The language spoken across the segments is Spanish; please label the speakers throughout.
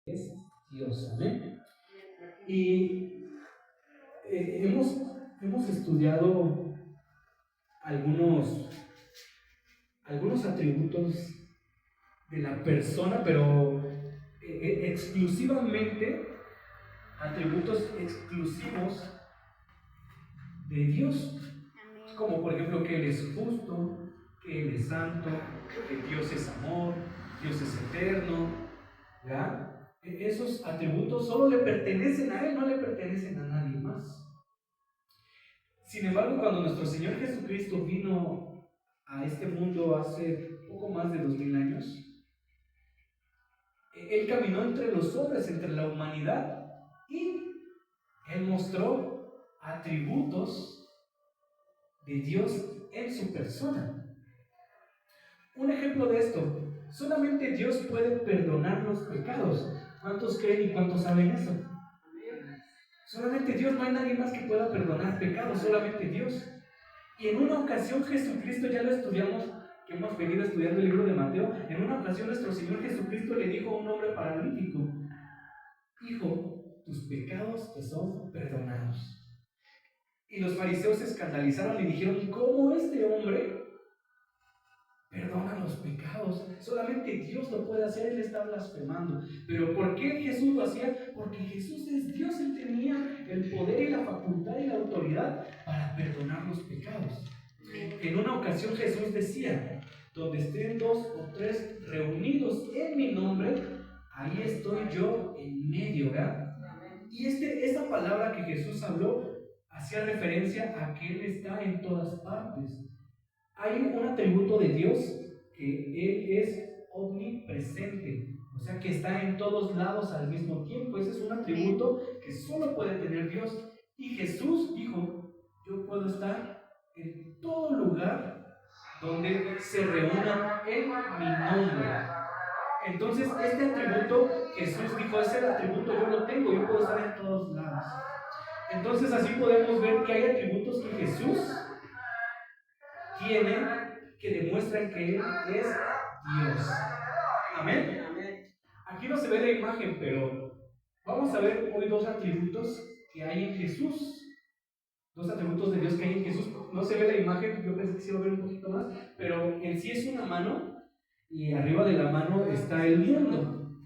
Speaker 1: es Dios. Amén. Y hemos estudiado algunos atributos de la persona, pero exclusivamente atributos exclusivos de Dios, como por ejemplo que Él es justo, que Él es santo, que Dios es amor, Dios es eterno, ¿verdad? Esos atributos solo le pertenecen a Él, no le pertenecen a nadie más. Sin embargo, cuando nuestro Señor Jesucristo vino a este mundo hace poco más de 2000 años, Él caminó entre los hombres, entre la humanidad, y Él mostró atributos de Dios en su persona. Un ejemplo de esto: solamente Dios puede perdonar los pecados. ¿Cuántos creen y cuántos saben eso? Solamente Dios, no hay nadie más que pueda perdonar pecados, solamente Dios. Y en una ocasión Jesucristo, ya lo estudiamos, que hemos venido estudiando el libro de Mateo, en una ocasión nuestro Señor Jesucristo le dijo a un hombre paralítico: hijo, tus pecados te son perdonados. Y los fariseos se escandalizaron y dijeron: ¿cómo este hombre perdona los pecados? Solamente Dios lo puede hacer, Él está blasfemando. Pero ¿por qué Jesús lo hacía? Porque Jesús es Dios, Él tenía el poder y la facultad y la autoridad para perdonar los pecados. En una ocasión Jesús decía: donde estén 2 o 3 reunidos en mi nombre, ahí estoy yo en medio, ¿verdad? Y esta palabra que Jesús habló hacía referencia a que Él está en todas partes. Hay un atributo de Dios, que Él es omnipresente, o sea que está en todos lados al mismo tiempo. Ese es un atributo que solo puede tener Dios. Y Jesús dijo: yo puedo estar en todo lugar donde se reúnan en mi nombre. Entonces este atributo, Jesús dijo, ese atributo yo lo tengo, yo puedo estar en todos lados. Entonces así podemos ver que hay atributos que Jesús tiene, que demuestran que Él es Dios. Amén. Aquí no se ve la imagen, pero vamos a ver hoy 2 atributos que hay en Jesús. 2 atributos de Dios que hay en Jesús. No se ve la imagen, yo pensé que se iba a ver un poquito más, pero en sí es una mano, y arriba de la mano está el mundo.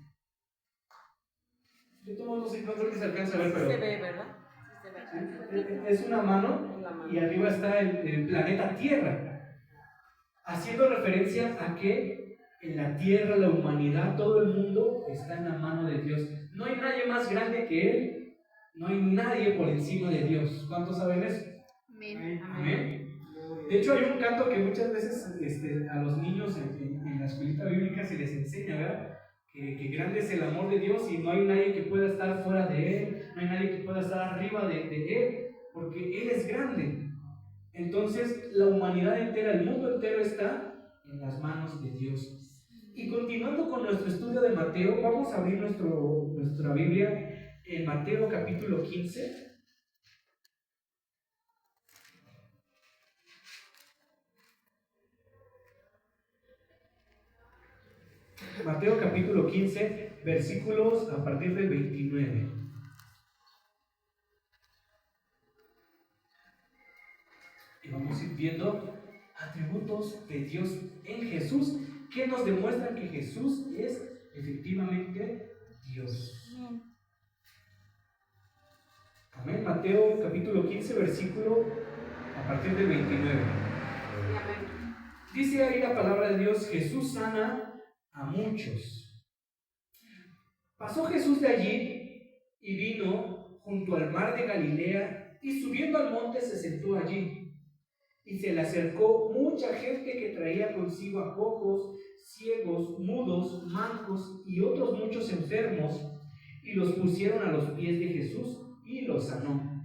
Speaker 1: Yo tomo, no sé, no creo que se alcance a ver, pero
Speaker 2: se ve, ¿verdad?
Speaker 1: es una mano, y arriba está el planeta Tierra, haciendo referencia a que en la Tierra, la humanidad, todo el mundo está en la mano de Dios. No hay nadie más grande que Él, no hay nadie por encima de Dios. ¿Cuántos saben eso?
Speaker 2: Amén.
Speaker 1: Amén. De hecho, hay un canto que muchas veces a los niños en la escuelita bíblica se les enseña, ¿verdad? Que grande es el amor de Dios y no hay nadie que pueda estar fuera de Él, no hay nadie que pueda estar arriba de Él, porque Él es grande. Entonces, la humanidad entera, el mundo entero está en las manos de Dios. Y continuando con nuestro estudio de Mateo, vamos a abrir nuestra Biblia en Mateo capítulo 15. Mateo capítulo 15, versículos a partir del 29. Y vamos a ir viendo atributos de Dios en Jesús que nos demuestran que Jesús es efectivamente Dios. Amén. Mateo capítulo 15, versículo a partir del 29. Dice ahí la palabra de Dios: Jesús sana a muchos. Pasó Jesús de allí y vino junto al mar de Galilea, y subiendo al monte se sentó allí. Y se le acercó mucha gente que traía consigo a cojos, ciegos, mudos, mancos y otros muchos enfermos, y los pusieron a los pies de Jesús y los sanó.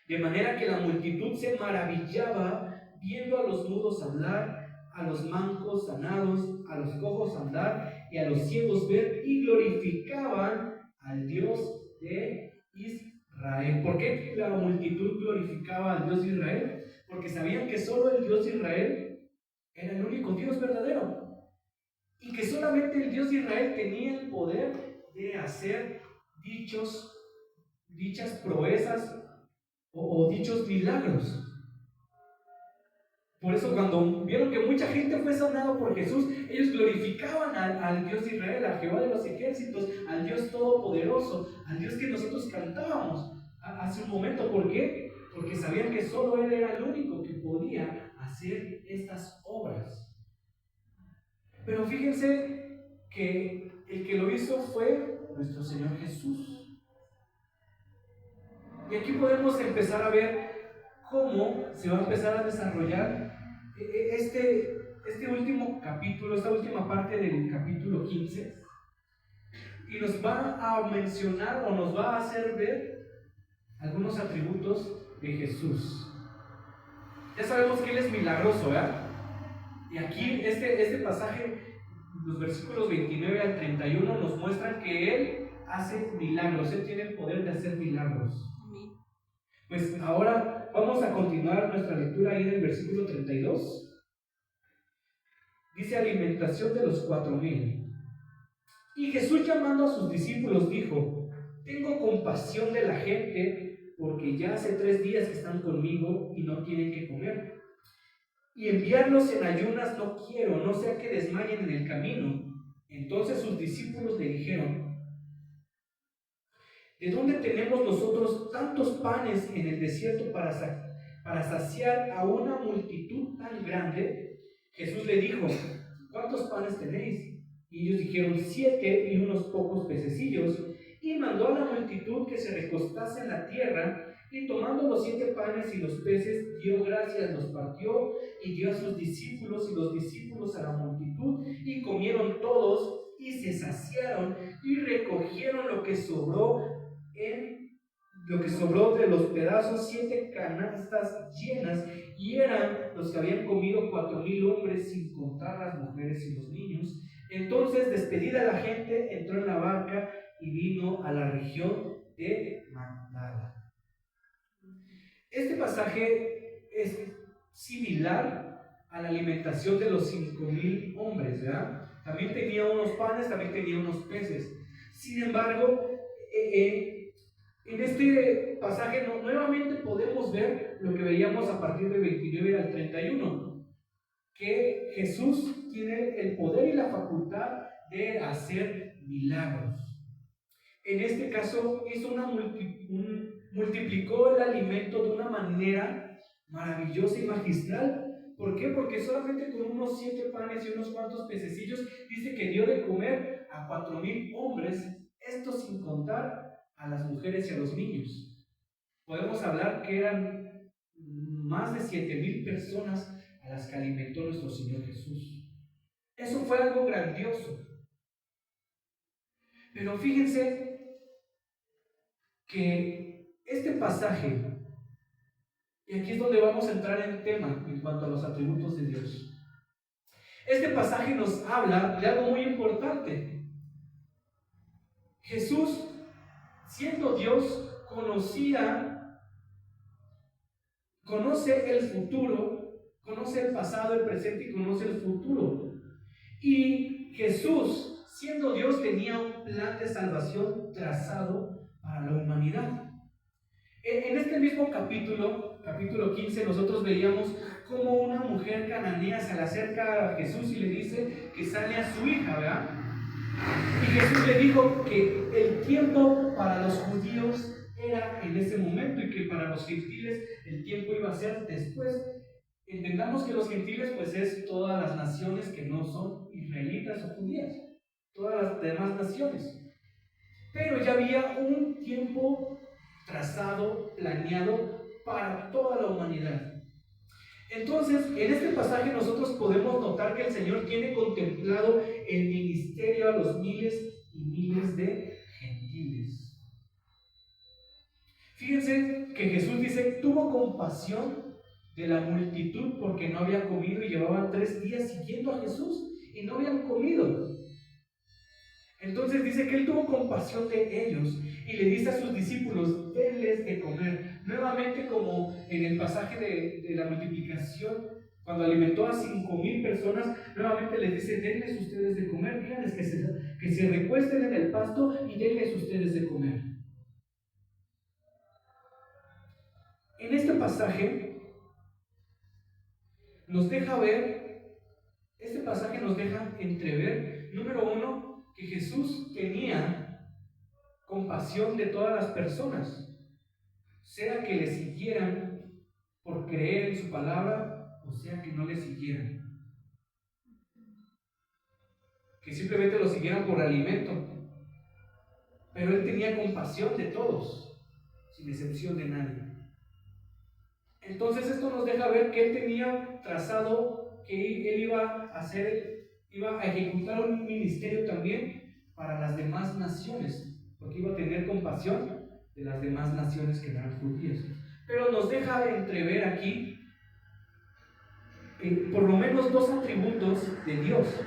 Speaker 1: De manera que la multitud se maravillaba viendo a los mudos hablar, a los mancos sanados, a los cojos andar y a los ciegos ver, y glorificaban al Dios de Israel. ¿Por qué la multitud glorificaba al Dios de Israel? Porque sabían que solo el Dios de Israel era el único Dios verdadero, y que solamente el Dios de Israel tenía el poder de hacer dichas proezas o dichos milagros. Por eso cuando vieron que mucha gente fue sanada por Jesús, ellos glorificaban al Dios de Israel, a Jehová de los ejércitos, al Dios todopoderoso, al Dios que nosotros cantábamos hace un momento. ¿Por qué? Porque sabían que solo Él era el único que podía hacer estas obras. Pero fíjense que el que lo hizo fue nuestro Señor Jesús. Y aquí podemos empezar a ver cómo se va a empezar a desarrollar este último capítulo, esta última parte del capítulo 15, y nos va a mencionar o nos va a hacer ver algunos atributos de Jesús. Ya sabemos que Él es milagroso, ¿verdad? Y aquí este pasaje, los versículos 29 al 31, nos muestran que Él hace milagros, Él tiene el poder de hacer milagros. Pues ahora vamos a continuar nuestra lectura ahí en el versículo 32. Dice: alimentación de los 4,000. Y Jesús, llamando a sus discípulos, dijo: tengo compasión de la gente, porque ya hace 3 días que están conmigo y no tienen que comer. Y enviarlos en ayunas no quiero, no sea que desmayen en el camino. Entonces sus discípulos le dijeron: ¿de dónde tenemos nosotros tantos panes en el desierto para saciar a una multitud tan grande? Jesús le dijo: ¿cuántos panes tenéis? Y ellos dijeron: 7 y unos pocos pececillos. Y mandó a la multitud que se recostase en la tierra, y tomando los 7 panes y los peces, dio gracias, los partió y dio a sus discípulos, y los discípulos a la multitud, y comieron todos y se saciaron, y recogieron lo que sobró de los pedazos, 7 canastas llenas, y eran los que habían comido 4,000 hombres, sin contar las mujeres y los niños. Entonces, despedida la gente, entró en la barca y vino a la región de Magdala. Este pasaje es similar a la alimentación de los 5,000 hombres, ¿verdad? También tenía unos panes, también tenía unos peces. Sin embargo, en este pasaje nuevamente podemos ver lo que veíamos a partir del 29 al 31, que Jesús tiene el poder y la facultad de hacer milagros. En este caso multiplicó el alimento de una manera maravillosa y magistral. ¿Por qué? Porque solamente con unos 7 panes y unos cuantos pececillos dice que dio de comer a 4,000 hombres, esto sin contar a las mujeres y a los niños. Podemos hablar que eran más de 7,000 personas a las que alimentó nuestro Señor Jesús. Eso fue algo grandioso. Pero fíjense que este pasaje, y aquí es donde vamos a entrar en el tema en cuanto a los atributos de Dios. Este pasaje nos habla de algo muy importante. Jesús, siendo Dios, conoce el futuro, conoce el pasado, el presente y conoce el futuro. Y Jesús, siendo Dios, tenía un plan de salvación trazado para la humanidad. En este mismo capítulo 15, nosotros veíamos cómo una mujer cananea se le acerca a Jesús y le dice que sane a su hija, ¿verdad? Y Jesús le dijo que el tiempo para los judíos era en ese momento y que para los gentiles el tiempo iba a ser después. Entendamos que los gentiles pues es todas las naciones que no son israelitas o judías, todas las demás naciones. Pero ya había un tiempo trazado, planeado para toda la humanidad. Entonces, en este pasaje nosotros podemos notar que el Señor tiene contemplado el ministerio a los miles y miles de gentiles. Fíjense que Jesús dice: tuvo compasión de la multitud porque no había comido y llevaban 3 días siguiendo a Jesús y no habían comido. Entonces dice que Él tuvo compasión de ellos y le dice a sus discípulos: denles de comer. Nuevamente, como en el pasaje de la multiplicación, cuando alimentó a 5,000 personas, nuevamente les dice: denles ustedes de comer, díganles que se recuesten en el pasto y denles ustedes de comer. En este pasaje nos deja entrever, número uno, que Jesús tenía compasión de todas las personas, sea que le siguieran por creer en su palabra, o sea que no le siguieran, que simplemente lo siguieran por alimento. Pero él tenía compasión de todos, sin excepción de nadie. Entonces esto nos deja ver que él tenía trazado que él iba a ejecutar un ministerio también para las demás naciones, porque iba a tener compasión de las demás naciones que eran judías. Pero nos deja entrever aquí por lo menos dos atributos de Dios.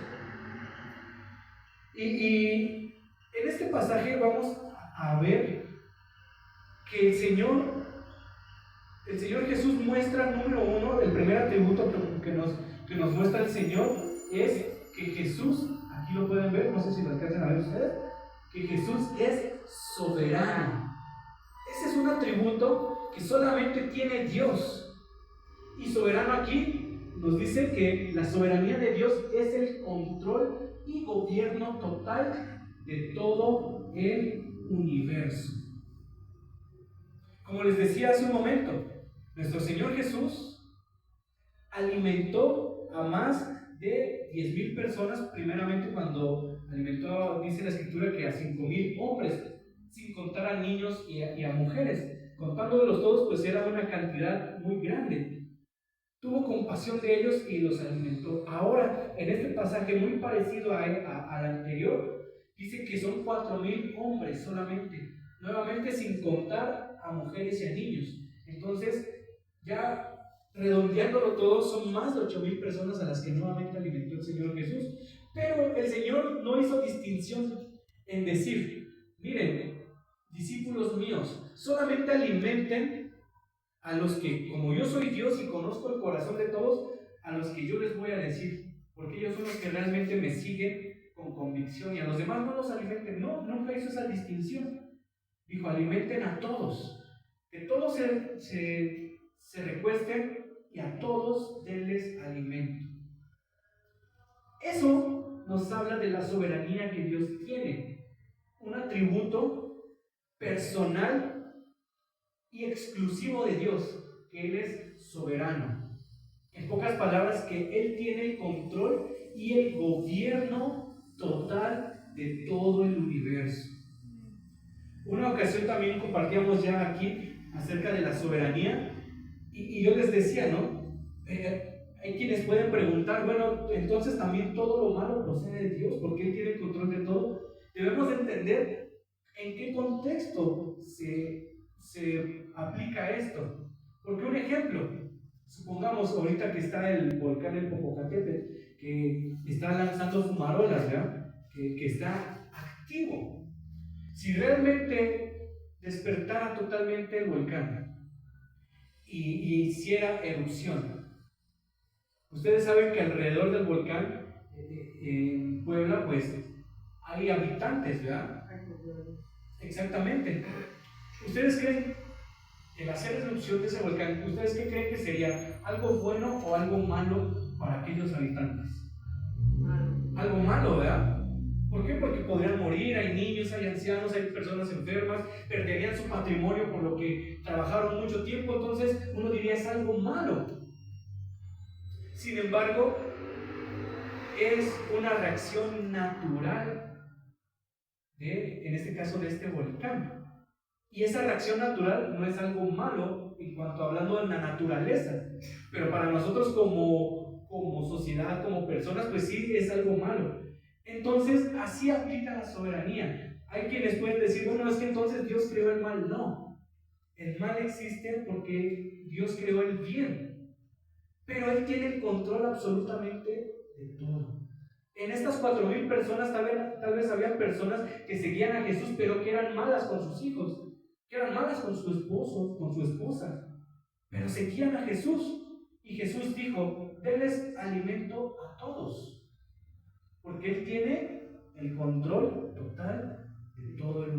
Speaker 1: Y en este pasaje vamos a ver que el Señor Jesús muestra, número uno, el primer atributo que nos muestra el Señor es que Jesús, aquí lo pueden ver, no sé si lo alcanzan a ver ustedes, que Jesús es soberano. Ese es un atributo que solamente tiene Dios. Y soberano aquí nos dice que la soberanía de Dios es el control y gobierno total de todo el universo. Como les decía hace un momento, nuestro Señor Jesús alimentó a más de 10,000 personas, primeramente cuando alimentó, dice la Escritura, que a 5,000 hombres, sin contar a niños y a mujeres. Contándolos todos, pues era una cantidad muy grande. Tuvo compasión de ellos y los alimentó. Ahora, en este pasaje muy parecido al anterior, dice que son 4,000 hombres solamente, nuevamente sin contar a mujeres y a niños. Entonces, ya redondeándolo todo, son más de 8,000 personas a las que nuevamente alimentó el Señor Jesús. Pero el Señor no hizo distinción en decir: miren, discípulos míos, solamente alimenten a los que, como yo soy Dios y conozco el corazón de todos, a los que yo les voy a decir, porque ellos son los que realmente me siguen con convicción, y a los demás no los alimenten. No, nunca hizo esa distinción. Dijo: alimenten a todos, que todos se recuesten y a todos denles alimento. Eso nos habla de la soberanía que Dios tiene, un atributo personal y exclusivo de Dios, que Él es soberano. En pocas palabras, que Él tiene el control y el gobierno total de todo el universo. Una ocasión también compartíamos ya aquí acerca de la soberanía, y yo les decía, ¿no? Hay quienes pueden preguntar: bueno, entonces también todo lo malo procede de Dios, porque Él tiene el control de todo. Debemos entender en qué contexto se aplica esto. Porque un ejemplo, supongamos ahorita que está el volcán el Popocatépetl, que está lanzando fumarolas, ¿verdad? Que está activo. Si realmente despertara totalmente el volcán y hiciera erupción, ustedes saben que alrededor del volcán, en Puebla, pues hay habitantes, ¿verdad? Exactamente. ¿Ustedes creen, el hacer erupción de ese volcán, ustedes qué creen que sería? ¿Algo bueno o algo malo para aquellos habitantes? Algo malo, ¿verdad? ¿Por qué? Porque podrían morir, hay niños, hay ancianos, hay personas enfermas, perderían su patrimonio por lo que trabajaron mucho tiempo. Entonces uno diría: es algo malo. Sin embargo, es una reacción natural en este caso, de este volcán. Y esa reacción natural no es algo malo en cuanto hablando de la naturaleza, pero para nosotros como sociedad, como personas, pues sí es algo malo. Entonces, así aplica la soberanía. Hay quienes pueden decir: bueno, es que entonces Dios creó el mal. No, el mal existe porque Dios creó el bien, pero Él tiene el control absolutamente de todo. En estas 4,000 personas tal vez había personas que seguían a Jesús, pero que eran malas con sus hijos, que eran malas con su esposo, con su esposa, pero seguían a Jesús. Y Jesús dijo: denles alimento a todos, porque Él tiene el control total de todo el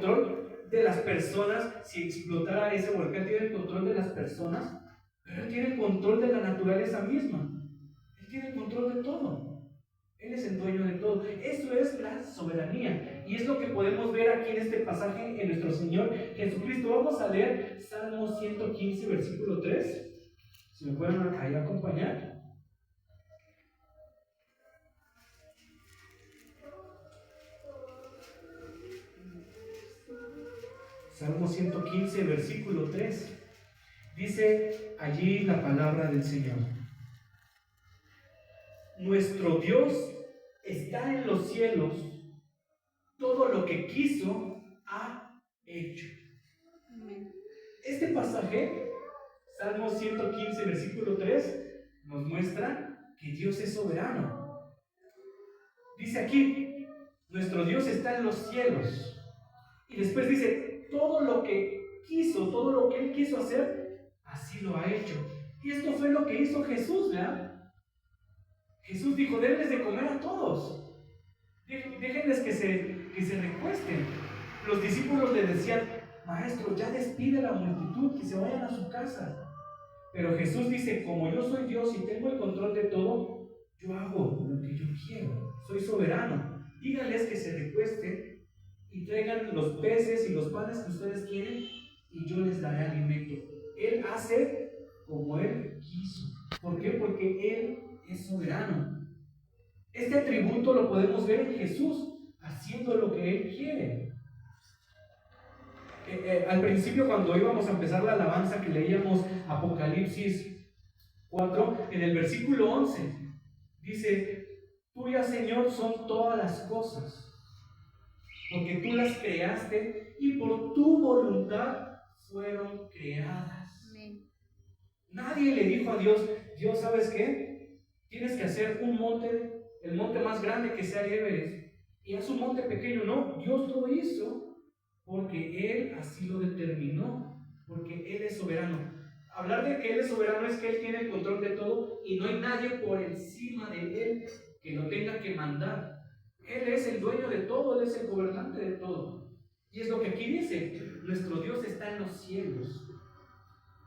Speaker 1: control de las personas. Si explotara ese volcán, tiene el control de las personas, pero Él tiene el control de la naturaleza misma. Él tiene el control de todo. Él es el dueño de todo. Eso es la soberanía. Y es lo que podemos ver aquí en este pasaje en nuestro Señor Jesucristo. Vamos a leer Salmo 115, versículo 3. Si me pueden ahí acompañar. Salmo 115, versículo 3. Dice allí la palabra del Señor. Nuestro Dios está en los cielos, todo lo que quiso ha hecho. Este pasaje, Salmo 115, versículo 3, nos muestra que Dios es soberano. Dice aquí, nuestro Dios está en los cielos. Y después dice, todo lo que quiso, todo lo que Él quiso hacer, así lo ha hecho. Y esto fue lo que hizo Jesús, ¿verdad? Jesús dijo, denles de comer a todos. Déjenles que se recuesten. Los discípulos le decían, maestro, ya despide a la multitud, que se vayan a su casa. Pero Jesús dice, como yo soy Dios y tengo el control de todo, yo hago lo que yo quiero. Soy soberano. Díganles que se recuesten y traigan los peces y los panes que ustedes quieren y yo les daré alimento. Él hace como Él quiso. ¿Por qué? Porque Él es soberano. Este atributo lo podemos ver en Jesús, haciendo lo que Él quiere. Al principio, cuando íbamos a empezar la alabanza que leíamos Apocalipsis 4, en el versículo 11, dice, tuya, Señor, son todas las cosas, porque tú las creaste y por tu voluntad fueron creadas. Amén. Nadie le dijo a Dios, Dios, ¿sabes qué? Tienes que hacer un monte, el monte más grande que sea Everest, y haz un monte pequeño. No, Dios lo hizo porque Él así lo determinó, porque Él es soberano. Hablar de que Él es soberano es que Él tiene el control de todo y no hay nadie por encima de Él que lo tenga que mandar. Él es el dueño de todo, Él es el gobernante de todo. Y es lo que aquí dice, nuestro Dios está en los cielos.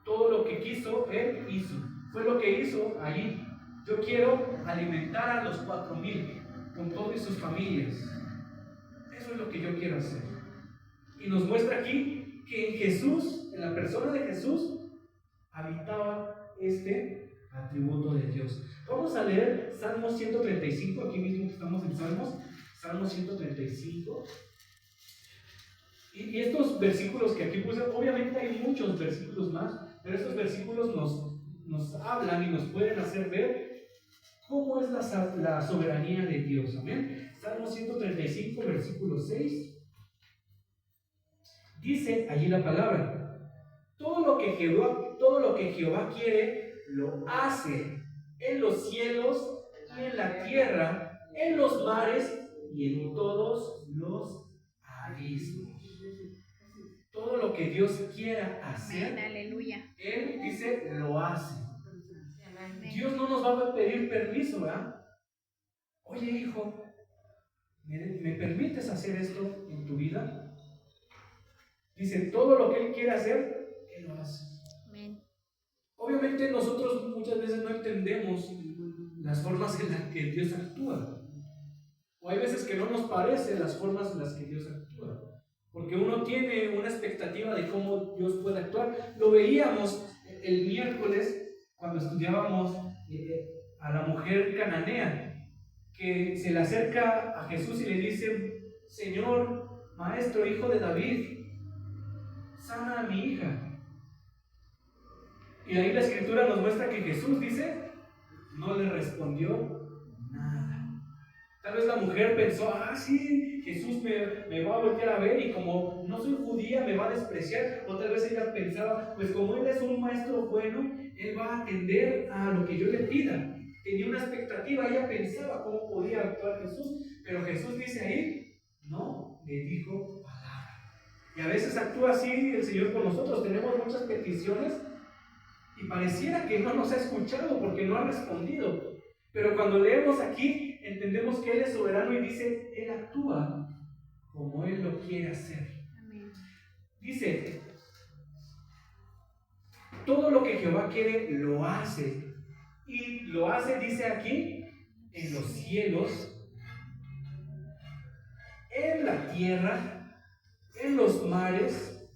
Speaker 1: Todo lo que quiso, Él hizo. Fue lo que hizo allí. Yo quiero alimentar a los 4,000 con todas sus familias. Eso es lo que yo quiero hacer. Y nos muestra aquí que en Jesús, en la persona de Jesús, habitaba este atributo de Dios. Vamos a leer Salmo 135, aquí mismo que estamos en Salmos, Salmo 135. Y estos versículos que aquí puse, obviamente hay muchos versículos más, pero estos versículos nos hablan y nos pueden hacer ver cómo es la soberanía de Dios. Amén. Salmo 135, versículo 6. Dice allí la palabra, todo lo que Jehová quiere, lo hace en los cielos y en la tierra, en los mares y en todos los abismos. Todo lo que Dios quiera hacer, amén, aleluya, Él dice, lo hace. Amén. Dios no nos va a pedir permiso, ¿verdad? Oye, hijo, ¿me permites hacer esto en tu vida? Dice, todo lo que Él quiere hacer, Él lo hace. Amén. Obviamente nosotros muchas veces no entendemos las formas en las que Dios actúa. O hay veces que no nos parecen las formas en las que Dios actúa. Porque uno tiene una expectativa de cómo Dios puede actuar. Lo veíamos el miércoles cuando estudiábamos a la mujer cananea, que se le acerca a Jesús y le dice, Señor, Maestro, Hijo de David, sana a mi hija. Y ahí la escritura nos muestra que Jesús dice, no le respondió nada. Tal vez la mujer pensó, sí, Jesús me va a voltear a ver y como no soy judía me va a despreciar. O tal vez ella pensaba, pues como Él es un maestro bueno, Él va a atender a lo que yo le pida. Tenía una expectativa, ella pensaba cómo podía actuar Jesús, pero Jesús dice ahí, no le dijo palabra. Y a veces actúa así el Señor con nosotros. Tenemos muchas peticiones y pareciera que no nos ha escuchado porque no ha respondido. Pero cuando leemos aquí, entendemos que Él es soberano y dice, Él actúa como Él lo quiere hacer. Dice, todo lo que Jehová quiere, lo hace. Y lo hace, dice aquí, en los cielos, en la tierra, en los mares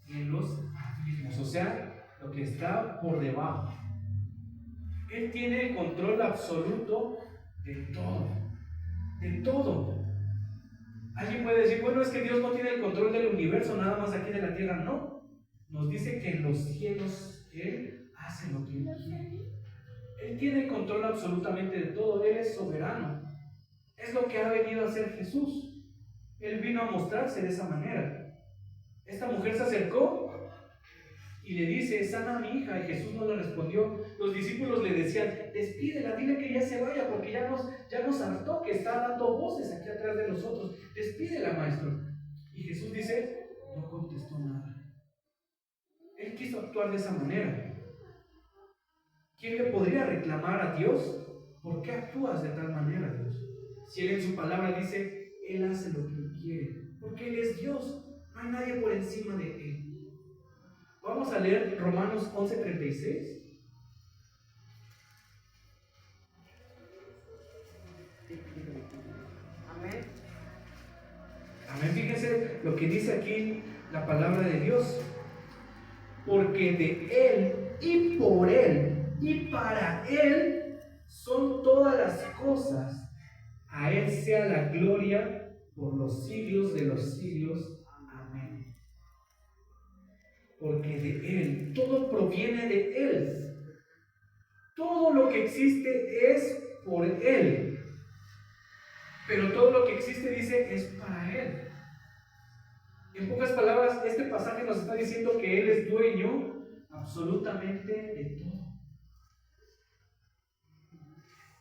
Speaker 1: y en los abismos. O sea, lo que está por debajo. Él tiene el control absoluto de todo. De todo. Alguien puede decir, bueno, es que Dios no tiene el control del universo, nada más aquí de la tierra. No. Nos dice que en los cielos Él hace lo que Él quiere. Él tiene el control absolutamente de todo. Él es soberano. Es lo que ha venido a hacer Jesús. Él vino a mostrarse de esa manera. Esta mujer se acercó y le dice, sana a mi hija, y Jesús no le respondió. Los discípulos le decían, despídela, dile que ya se vaya, porque ya nos hartó, que está dando voces aquí atrás de nosotros. Despídela, maestro. Y Jesús dice, no contestó nada. Él quiso actuar de esa manera. ¿Quién le podría reclamar a Dios? ¿Por qué actúas de tal manera, Dios? Si Él en su palabra dice, Él hace lo que Él quiere, porque Él es Dios, no hay nadie por encima de Él. Vamos a leer Romanos 11:36.
Speaker 2: Amén.
Speaker 1: Amén. Fíjense lo que dice aquí la palabra de Dios. Porque de Él y por Él y para Él son todas las cosas. A Él sea la gloria por los siglos de los siglos. Amén. Porque de Él, todo proviene de Él. Todo lo que existe es por Él. Pero todo lo que existe, dice, es para Él. En pocas palabras, este pasaje nos está diciendo que Él es dueño absolutamente de todo.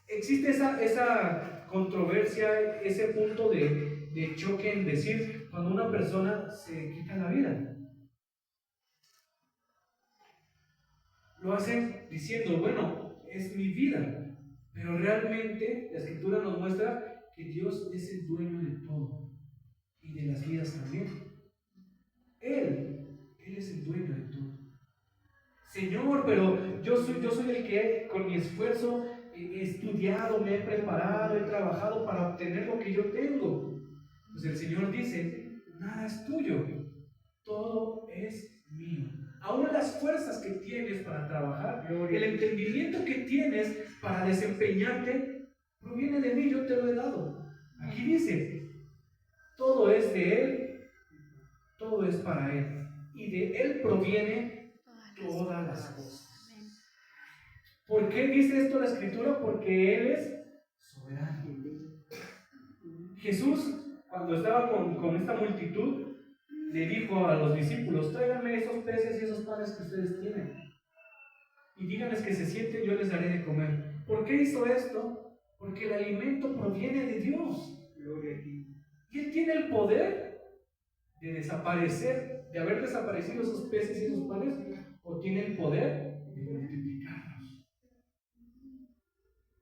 Speaker 1: Existe esa controversia, ese punto de choque en decir cuando una persona se quita la vida. Lo hacen diciendo, bueno, es mi vida. Pero realmente la Escritura nos muestra que Dios es el dueño de todo y de las vidas también. Él es el dueño de todo. Señor, pero yo soy el que con mi esfuerzo he estudiado, me he preparado, he trabajado para obtener lo que yo tengo. Pues el Señor dice, nada es tuyo, todo es mío. Aún las fuerzas que tienes para trabajar, el entendimiento que tienes para desempeñarte, proviene de mí, yo te lo he dado. Aquí dice, todo es de Él, todo es para Él, y de Él proviene todas las cosas. ¿Por qué dice esto la Escritura? Porque Él es soberano. Jesús, cuando estaba con esta multitud, le dijo a los discípulos, tráiganme esos peces y esos panes que ustedes tienen y díganles que se sienten, yo les daré de comer. ¿Por qué hizo esto? Porque el alimento proviene de Dios. Gloria a ti. Y Él tiene el poder de desaparecer, de haber desaparecido esos peces y esos panes, o tiene el poder de multiplicarlos.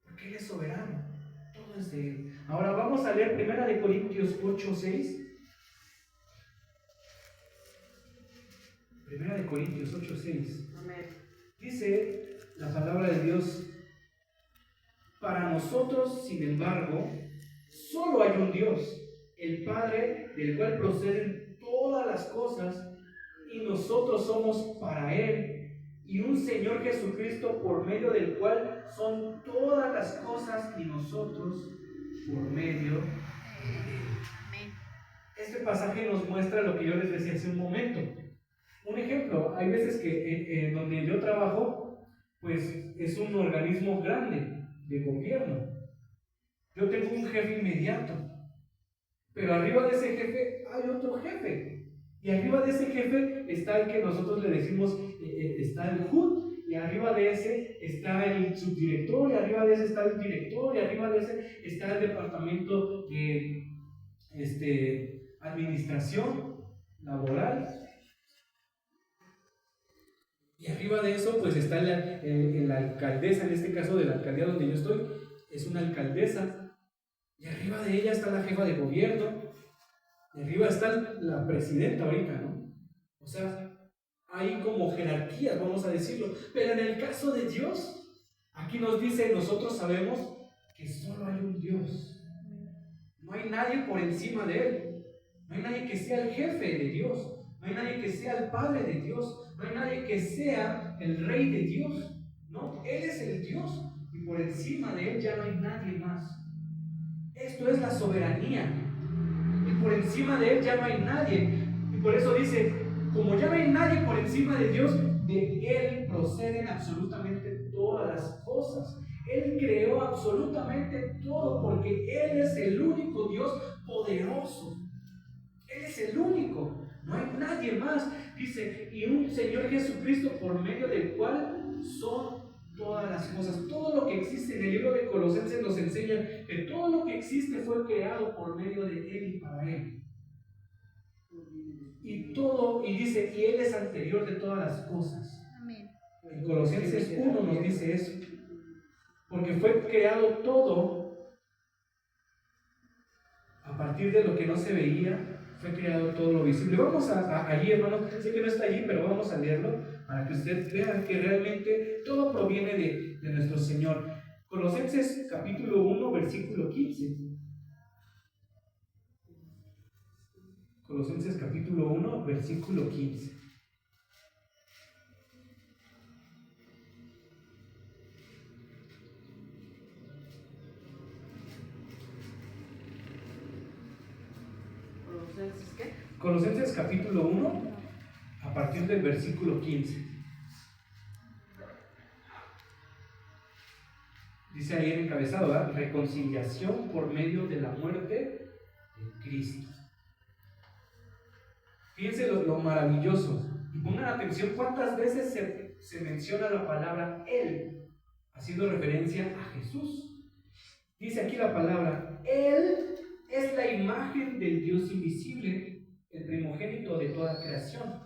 Speaker 1: Porque Él es soberano, todo es de Él. Ahora vamos a leer 1 Corintios 8:6. 1 Corintios 8:6. Dice la palabra de Dios, para nosotros, sin embargo, solo hay un Dios, el Padre, del cual proceden todas las cosas, y nosotros somos para Él, y un Señor Jesucristo, por medio del cual son todas las cosas, y nosotros por medio de Él. Este pasaje nos muestra lo que yo les decía hace un momento. Un ejemplo, hay veces que donde yo trabajo, pues es un organismo grande de gobierno. Yo tengo un jefe inmediato, pero arriba de ese jefe hay otro jefe. Y arriba de ese jefe está el que nosotros le decimos, está el HUD, y arriba de ese está el subdirector, y arriba de ese está el director, y arriba de ese está el departamento de administración laboral. Y arriba de eso, pues está la alcaldesa, en este caso de la alcaldía donde yo estoy, es una alcaldesa. Y arriba de ella está la jefa de gobierno. Y arriba está la presidenta ahorita, ¿no? O sea, hay como jerarquías, vamos a decirlo. Pero en el caso de Dios, aquí nos dice, nosotros sabemos que solo hay un Dios. No hay nadie por encima de Él. No hay nadie que sea el jefe de Dios. No hay nadie que sea el Padre de Dios. No hay nadie que sea el Rey de Dios. No, Él es el Dios. Y por encima de Él ya no hay nadie más. Esto es la soberanía. Y por encima de Él ya no hay nadie. Y por eso dice, como ya no hay nadie por encima de Dios, de Él proceden absolutamente todas las cosas. Él creó absolutamente todo porque Él es el único Dios poderoso. Él es el único, no hay nadie más. Dice, y un Señor Jesucristo por medio del cual son todas las cosas. Todo lo que existe en el libro de Colosenses nos enseña que todo lo que existe fue creado por medio de Él y para Él. Y todo, y dice, y Él es anterior de todas las cosas.
Speaker 2: Amén.
Speaker 1: En Colosenses 1 nos dice eso. Porque fue creado todo a partir de lo que no se veía, fue creado todo lo visible. Vamos allí, hermanos, sé que no está allí, pero vamos a leerlo para que usted vea que realmente todo proviene de nuestro Señor. Colosenses capítulo 1, versículo 15. Colosenses capítulo 1, versículo 15.
Speaker 2: ¿Colosenses qué?
Speaker 1: Colosenses capítulo 1, a partir del versículo 15. Dice ahí en encabezado, ¿verdad? Reconciliación por medio de la muerte de Cristo. Fíjense lo maravilloso. Y pongan atención cuántas veces se menciona la palabra Él, haciendo referencia a Jesús. Dice aquí la palabra, Él es la imagen del Dios invisible, el primogénito de toda creación.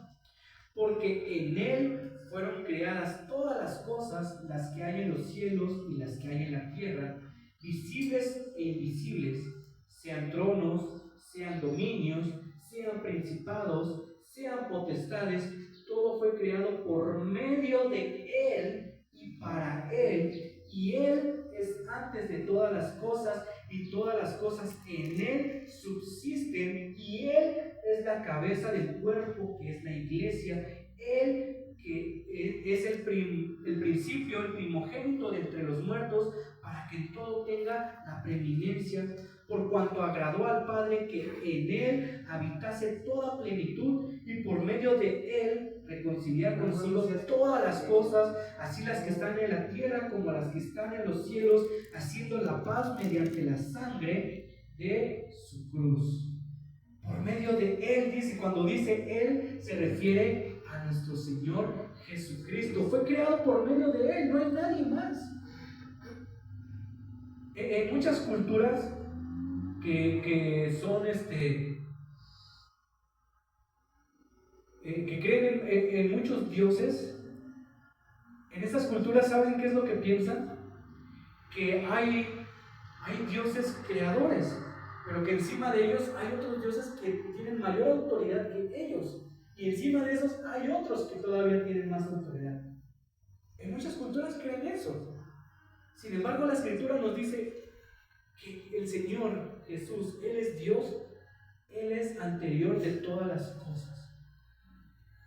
Speaker 1: Porque en Él fueron creadas todas las cosas, las que hay en los cielos y las que hay en la tierra, visibles e invisibles, sean tronos, sean dominios, sean principados, sean potestades, todo fue creado por medio de Él y para Él. Y Él es antes de todas las cosas, y todas las cosas en Él subsisten, y Él es la cabeza del cuerpo, que es la iglesia. Él que es el principio, el primogénito de entre los muertos, para que todo tenga la preeminencia, por cuanto agradó al Padre que en Él habitase toda plenitud, y por medio de Él reconciliar consigo todas las cosas, así las que están en la tierra como las que están en los cielos, haciendo la paz mediante la sangre de su cruz. Por medio de Él, dice, cuando dice Él, se refiere a nuestro Señor Jesucristo. Fue creado por medio de Él, no hay nadie más. En muchas culturas que son que creen en muchos dioses, en esas culturas, ¿saben qué es lo que piensan? Que hay dioses creadores, pero que encima de ellos hay otros dioses que tienen mayor autoridad que ellos, y encima de esos hay otros que todavía tienen más autoridad. En muchas culturas creen eso. Sin embargo, la Escritura nos dice que el Señor Jesús, Él es Dios, Él es anterior de todas las cosas.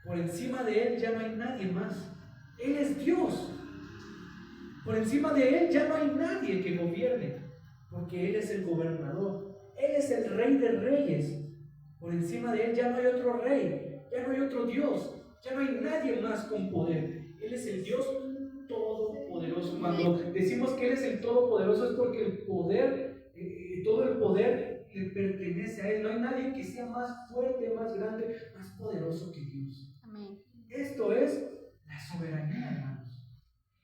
Speaker 1: Por encima de Él ya no hay nadie más. Él es Dios. Por encima de Él ya no hay nadie que gobierne, porque Él es el gobernador. Él es el Rey de Reyes. Por encima de Él ya no hay otro rey, ya no hay otro Dios, ya no hay nadie más con poder. Él es el Dios todopoderoso. Cuando decimos que Él es el todopoderoso es porque el poder, todo el poder le pertenece a Él. No hay nadie que sea más fuerte, más grande, más poderoso que Dios.
Speaker 2: Amén.
Speaker 1: Esto es la soberanía, hermanos.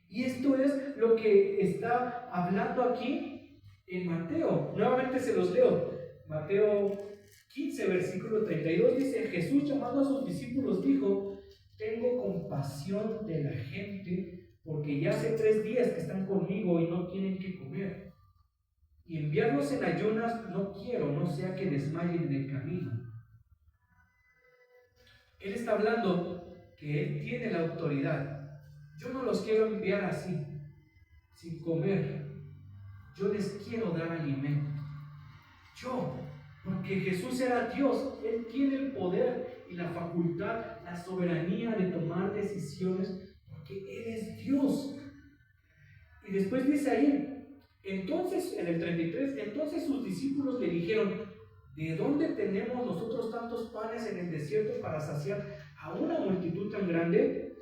Speaker 1: Y esto es lo que está hablando aquí en Mateo. Nuevamente se los leo. Mateo 15, versículo 32 dice: Jesús, llamando a sus discípulos, dijo: tengo compasión de la gente, porque ya hace 3 días que están conmigo y no tienen que comer. Y enviarlos en ayunas no quiero, no sea que desmayen en el camino. Él está hablando que Él tiene la autoridad. Yo no los quiero enviar así, sin comer. Yo les quiero dar alimento. Porque Jesús era Dios, Él tiene el poder y la facultad, la soberanía de tomar decisiones, porque Él es Dios. Y después dice ahí, entonces, en el 33, entonces sus discípulos le dijeron, ¿de dónde tenemos nosotros tantos panes en el desierto para saciar a una multitud tan grande?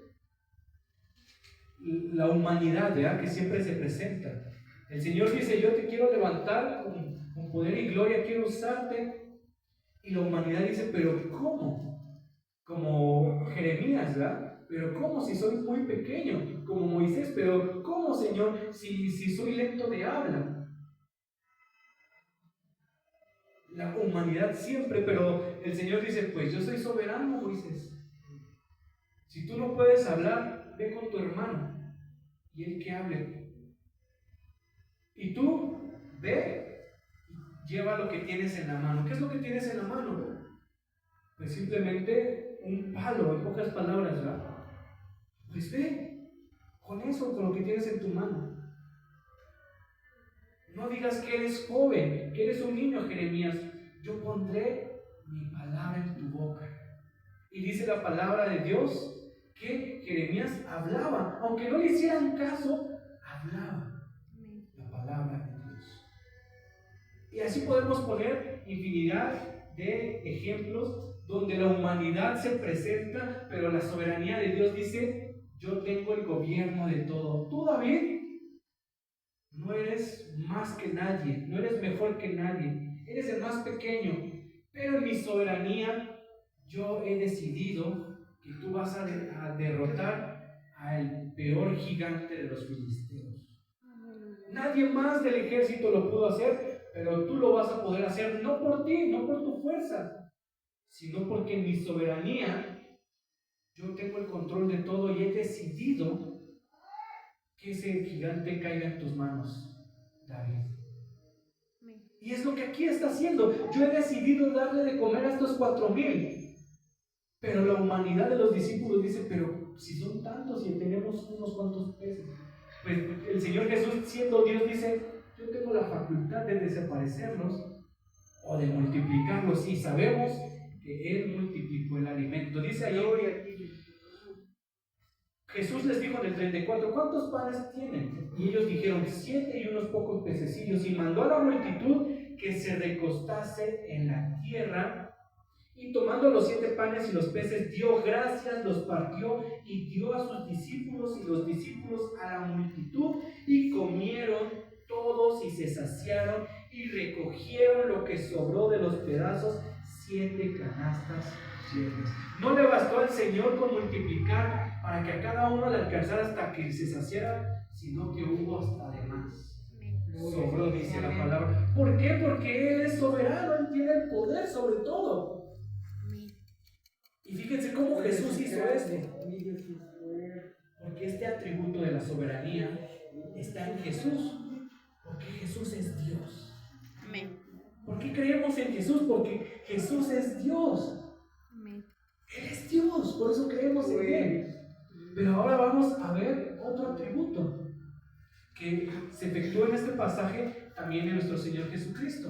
Speaker 1: La humanidad, ¿verdad?, que siempre se presenta. El Señor dice, yo te quiero levantar con poder y gloria, quiero usarte. Y la humanidad dice, pero ¿cómo? Como Jeremías, ¿verdad? Pero ¿cómo si soy muy pequeño? Como Moisés, pero ¿cómo, Señor, si soy lento de habla? La humanidad siempre, pero el Señor dice, pues yo soy soberano, Moisés. Si tú no puedes hablar, ve con tu hermano y él que hable. Y tú, ve, lleva lo que tienes en la mano. ¿Qué es lo que tienes en la mano? Pues simplemente un palo, en pocas palabras, ¿verdad? Pues ve, con eso, con lo que tienes en tu mano. No digas que eres joven, que eres un niño, Jeremías. Yo pondré mi palabra en tu boca. Y dice la palabra de Dios que Jeremías hablaba, aunque no le hicieran caso, hablaba la palabra de Dios. Y así podemos poner infinidad de ejemplos donde la humanidad se presenta, pero la soberanía de Dios dice, yo tengo el gobierno de todo. Tú, David, no eres más que nadie, no eres mejor que nadie, eres el más pequeño, pero en mi soberanía yo he decidido que tú vas a derrotar al peor gigante de los filisteos. Nadie más del ejército lo pudo hacer, pero tú lo vas a poder hacer, no por ti, no por tu fuerza, sino porque en mi soberanía yo tengo el control de todo y he decidido que ese gigante caiga en tus manos, David. Y es lo que aquí está haciendo. Yo he decidido darle de comer a estos 4,000. Pero la humanidad de los discípulos dice, pero si son tantos y tenemos unos cuantos peces. Pues el Señor Jesús, siendo Dios, dice, yo tengo la facultad de desaparecerlos o de multiplicarlos. Y sabemos que Él multiplicó el alimento. Dice ahí, Jesús les dijo en el 34, ¿cuántos panes tienen? Y ellos dijeron, 7 y unos pocos pececillos. Y mandó a la multitud que se recostase en la tierra. Y tomando los 7 panes y los peces, dio gracias, los partió y dio a sus discípulos y los discípulos a la multitud. Y comieron todos y se saciaron y recogieron lo que sobró de los pedazos, 7 canastas llenas. No le bastó al Señor con multiplicar para que a cada uno le alcanzara hasta que se saciara, sino que hubo hasta de más. Sobró, dice la palabra. ¿Por qué? Porque Él es soberano, Él tiene el poder sobre todo. Y fíjense cómo Jesús hizo esto. Porque este atributo de la soberanía está en Jesús. Porque Jesús es Dios.
Speaker 2: Amén.
Speaker 1: ¿Por qué creemos en Jesús? Porque Jesús es Dios.
Speaker 2: Amén.
Speaker 1: Él es Dios, por eso creemos en Él. Pero ahora vamos a ver otro atributo que se efectúa en este pasaje también en nuestro Señor Jesucristo.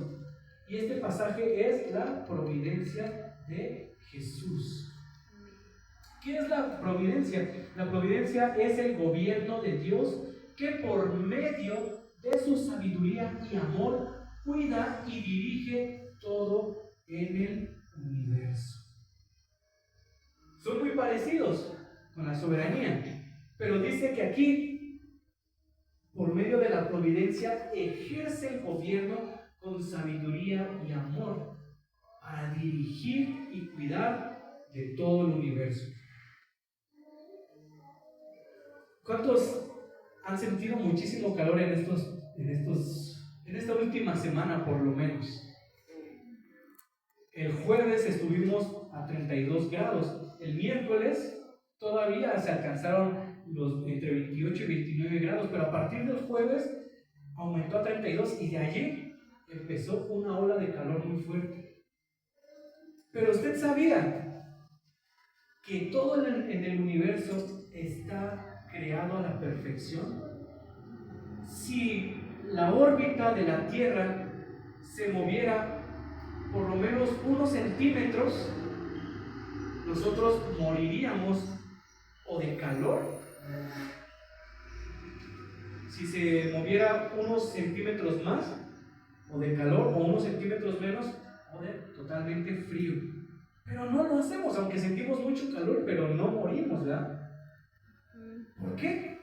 Speaker 1: Y este pasaje es la providencia de Jesús. ¿Qué es la providencia? La providencia es el gobierno de Dios que por medio de su sabiduría y amor cuida y dirige todo en el universo. Son muy parecidos con la soberanía, pero dice que aquí, por medio de la providencia, ejerce el gobierno con sabiduría y amor para dirigir y cuidar de todo el universo. ¿Cuántos han sentido muchísimo calor en esta última semana, por lo menos? El jueves estuvimos a 32 grados. El miércoles todavía se alcanzaron los entre 28 y 29 grados, pero a partir del jueves aumentó a 32 y de allí empezó una ola de calor muy fuerte. Pero usted sabía que todo en el universo está creado a la perfección, si la órbita de la Tierra se moviera por lo menos unos centímetros, nosotros moriríamos o de calor. Si se moviera unos centímetros más, o de calor, o unos centímetros menos, o de totalmente frío. Pero no lo hacemos, aunque sentimos mucho calor, pero no morimos, ¿verdad? ¿Por qué?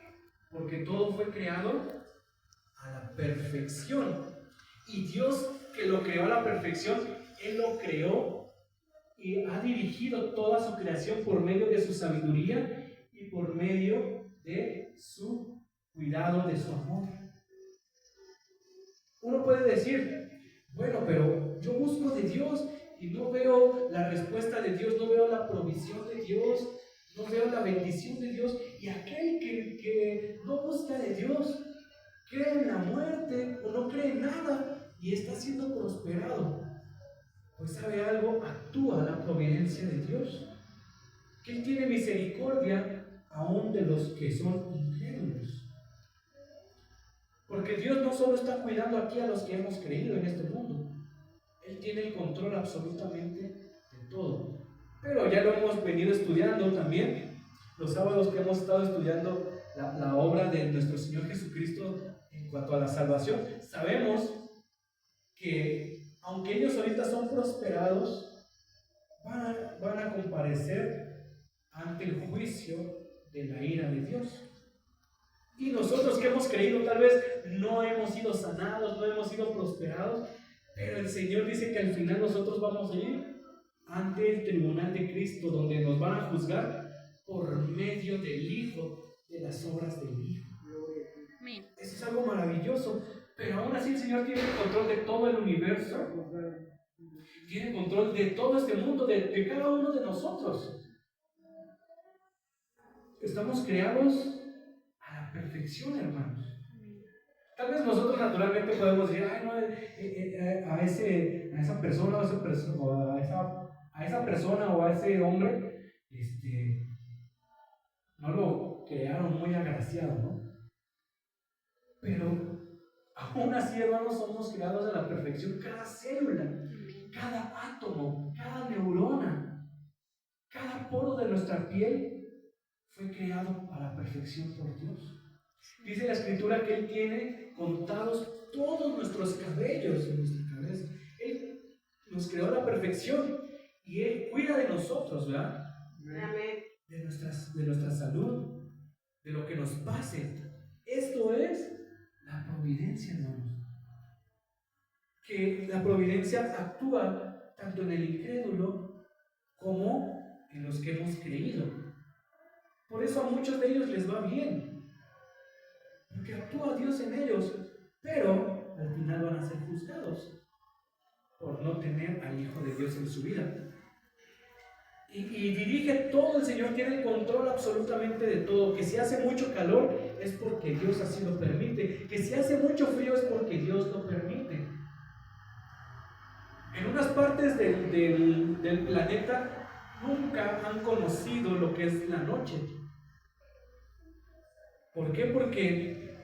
Speaker 1: Porque todo fue creado a la perfección. Y Dios, que lo creó a la perfección, Él lo creó y ha dirigido toda su creación por medio de su sabiduría y por medio de su cuidado, de su amor. Uno puede decir, bueno, pero yo busco de Dios y no veo la respuesta de Dios, no veo la provisión de Dios, no veo la bendición de Dios. Y aquel que no busca de Dios, cree en la muerte o no cree en nada y está siendo prosperado. Pues sabe algo, actúa la providencia de Dios, que Él tiene misericordia aún de los que son incrédulos. Porque Dios no solo está cuidando aquí a los que hemos creído en este mundo, Él tiene el control absolutamente de todo. Pero ya lo hemos venido estudiando también, los sábados que hemos estado estudiando la obra de nuestro Señor Jesucristo en cuanto a la salvación. Sabemos que aunque ellos ahorita son prosperados, van a comparecer ante el juicio de la ira de Dios. Y nosotros que hemos creído tal vez no hemos sido sanados, no hemos sido prosperados, pero el Señor dice que al final nosotros vamos a ir ante el tribunal de Cristo, donde nos van a juzgar por medio del Hijo, de las obras del Hijo. Eso es algo maravilloso, pero aún así el Señor tiene el control de todo el universo, tiene control de todo este mundo, de cada uno de nosotros. Estamos creados a la perfección, hermanos. Tal vez nosotros naturalmente podemos decir, ay, no, a esa persona o a esa persona o a ese hombre, no lo crearon muy agraciado, ¿no? Pero aún así, hermanos, somos creados a la perfección. Cada célula, cada átomo, cada neurona, cada poro de nuestra piel fue creado a la perfección por Dios. Dice la Escritura que Él tiene contados todos nuestros cabellos en nuestra cabeza. Él nos creó a la perfección y Él cuida de nosotros, ¿verdad? Amén. De nuestra salud, de lo que nos pase. Esto es la providencia, hermanos. Que la providencia actúa tanto en el incrédulo como en los que hemos creído. Por eso a muchos de ellos les va bien, porque actúa Dios en ellos, pero al final van a ser juzgados por no tener al Hijo de Dios en su vida. Y dirige todo, el Señor tiene el control absolutamente de todo. Que si hace mucho calor es porque Dios así lo permite, que si hace mucho frío es porque Dios lo permite. En unas partes del planeta nunca han conocido lo que es la noche. ¿Por qué? Porque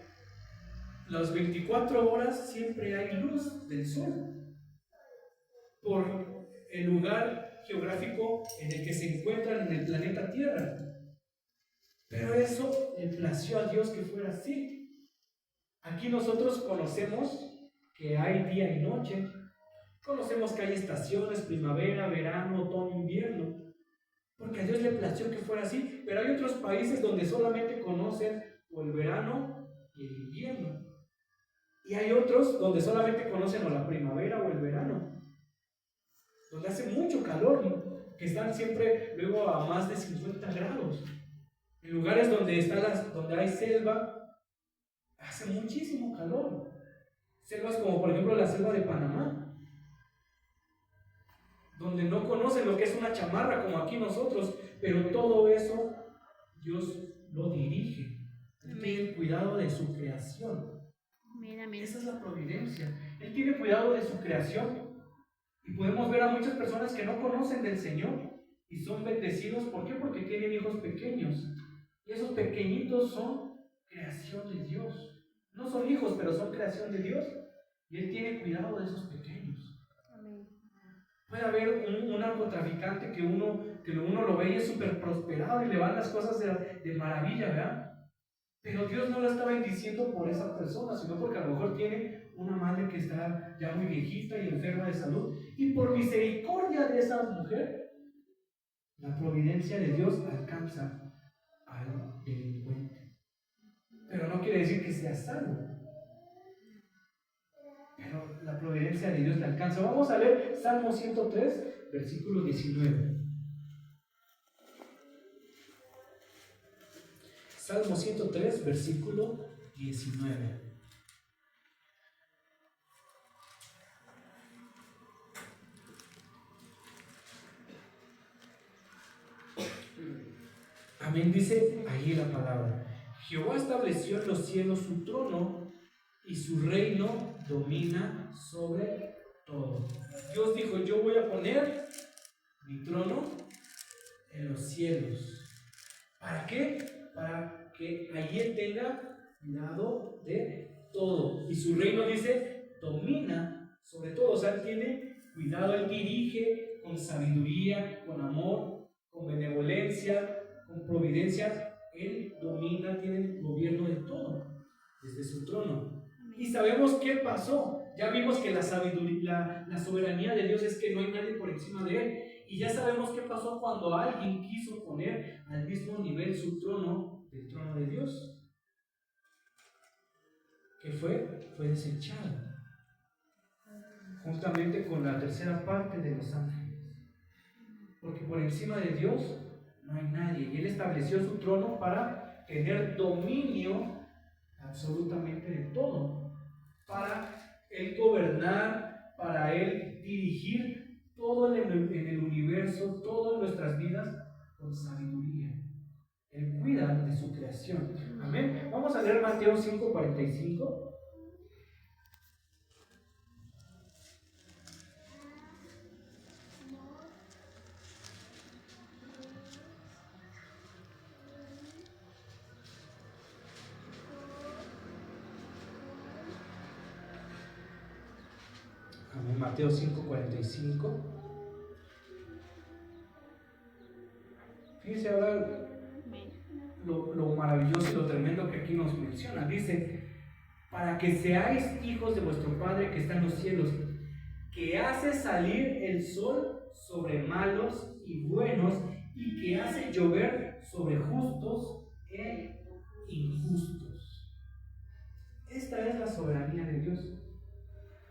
Speaker 1: las 24 horas siempre hay luz del sol, por el lugar geográfico en el que se encuentran en el planeta Tierra. Pero eso le plació a Dios que fuera así. Aquí nosotros conocemos que hay día y noche, conocemos que hay estaciones, primavera, verano, otoño, invierno, porque a Dios le plació que fuera así. Pero hay otros países donde solamente conocen o el verano y el invierno. Y hay otros donde solamente conocen o la primavera o el verano, donde hace mucho calor, ¿no? Que están siempre luego a más de 50 grados. En lugares donde hay selva, hace muchísimo calor. Selvas como por ejemplo la selva de Panamá, donde no conocen lo que es una chamarra como aquí nosotros, pero todo eso Dios lo dirige. Él tiene el cuidado de su creación. Esa es la providencia. Él tiene cuidado de su creación. Y podemos ver a muchas personas que no conocen del Señor, y son bendecidos. ¿Por qué? Porque tienen hijos pequeños. Y esos pequeñitos son creación de Dios. No son hijos, pero son creación de Dios. Y Él tiene cuidado de esos pequeños.
Speaker 2: Amén.
Speaker 1: Puede haber un narcotraficante que uno lo ve y es súper prosperado y le van las cosas de maravilla, ¿verdad? Pero Dios no lo está bendiciendo por esa persona, sino porque a lo mejor tiene una madre que está ya muy viejita y enferma de salud. Y por misericordia de esa mujer, la providencia de Dios alcanza al delincuente. Pero no quiere decir que sea salvo. Pero la providencia de Dios le alcanza. Vamos a leer Salmo 103, versículo 19. Salmo 103, versículo 19. Amén, dice ahí la palabra. Jehová estableció en los cielos su trono y su reino domina sobre todo. Dios dijo, yo voy a poner mi trono en los cielos. ¿Para qué? Para que allí Él tenga cuidado de todo. Y su reino, dice, domina sobre todo. O sea, Él tiene cuidado, Él dirige con sabiduría, con amor, con benevolencia, con providencia. Él domina, tiene el gobierno de todo desde su trono. Y sabemos qué pasó. Ya vimos que la sabiduría, la soberanía de Dios es que no hay nadie por encima de Él. Y ya sabemos qué pasó cuando alguien quiso poner al mismo nivel su trono del trono de Dios. ¿Qué fue? Fue desechado, juntamente con la tercera parte de los ángeles. Porque por encima de Dios no hay nadie. Y Él estableció su trono para tener dominio absolutamente de todo. Para Él gobernar, para Él dirigir todo en el universo, todo en nuestras vidas con sabiduría. Él cuida de su creación. Amén. Vamos a leer Mateo 5:45. Amén. Mateo 5:45. Fíjense ahora lo maravilloso y lo tremendo que aquí nos menciona. Dice, para que seáis hijos de vuestro Padre que está en los cielos, que hace salir el sol sobre malos y buenos, y que hace llover sobre justos e injustos. Esta es la soberanía de Dios.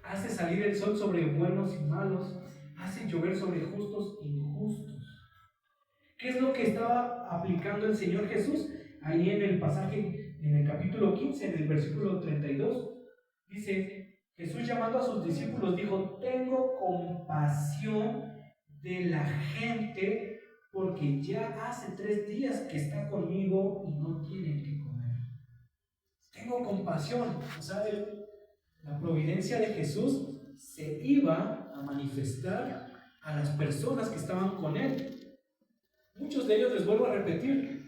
Speaker 1: Hace salir el sol sobre buenos y malos, hace llover sobre justos e injustos. ¿Qué es lo que estaba aplicando el Señor Jesús? Ahí en el pasaje, en el capítulo 15, en el versículo 32, dice, Jesús llamando a sus discípulos dijo, tengo compasión de la gente porque ya hace 3 días que está conmigo y no tienen que comer. Tengo compasión. O sea, la providencia de Jesús se iba a manifestar a las personas que estaban con Él. Muchos de ellos, les vuelvo a repetir,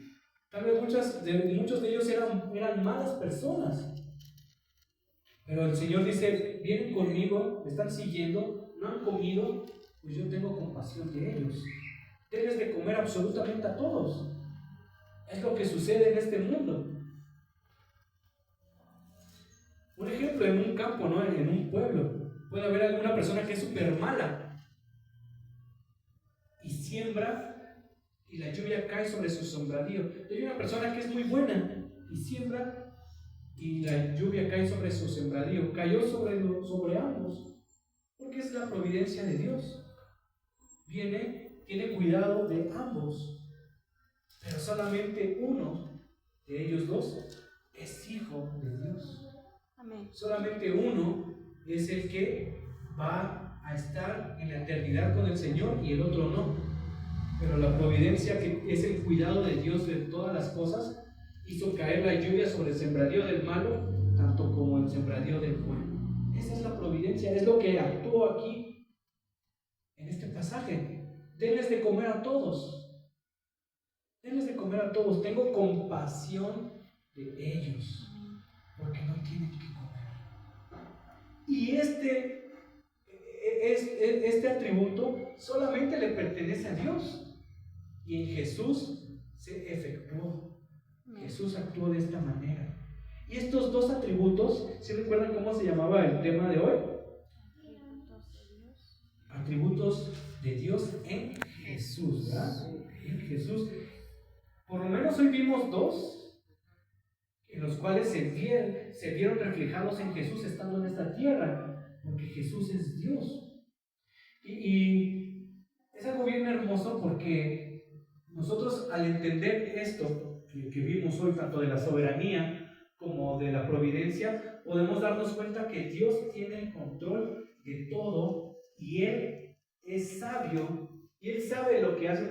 Speaker 1: tal vez muchos de ellos eran malas personas. Pero el Señor dice, vienen conmigo, me están siguiendo, no han comido, pues yo tengo compasión de ellos. Debes de comer absolutamente a todos. Es lo que sucede en este mundo. Un ejemplo, en un campo, ¿no? En un pueblo, puede haber alguna persona que es súper mala y siembra y la lluvia cae sobre su sembradío. Y hay una persona que es muy buena y siembra y la lluvia cae sobre su sembradío. Cayó sobre ambos, porque es la providencia de Dios. Tiene cuidado de ambos, pero solamente uno de ellos dos es hijo de Dios. Amén. Solamente uno es el que va a estar en la eternidad con el Señor y el otro no. Pero la providencia, que es el cuidado de Dios de todas las cosas, hizo caer la lluvia sobre el sembradío del malo, tanto como el sembradío del bueno. Esa es la providencia, es lo que actuó aquí en este pasaje. denles de comer a todos. Denles de comer a todos. Tengo compasión de ellos, porque no tienen que comer. Y este atributo solamente le pertenece a Dios. Y en Jesús se efectuó. Jesús actuó de esta manera. Y estos dos atributos, ¿sí recuerdan cómo se llamaba el tema de hoy? Atributos de Dios en Jesús, ¿verdad? En Jesús. Por lo menos hoy vimos dos, en los cuales se vieron reflejados en Jesús estando en esta tierra, porque Jesús es Dios. Y es algo bien hermoso, porque nosotros, al entender esto que vimos hoy, tanto de la soberanía como de la providencia, podemos darnos cuenta que Dios tiene el control de todo, y Él es sabio, y Él sabe lo que hace,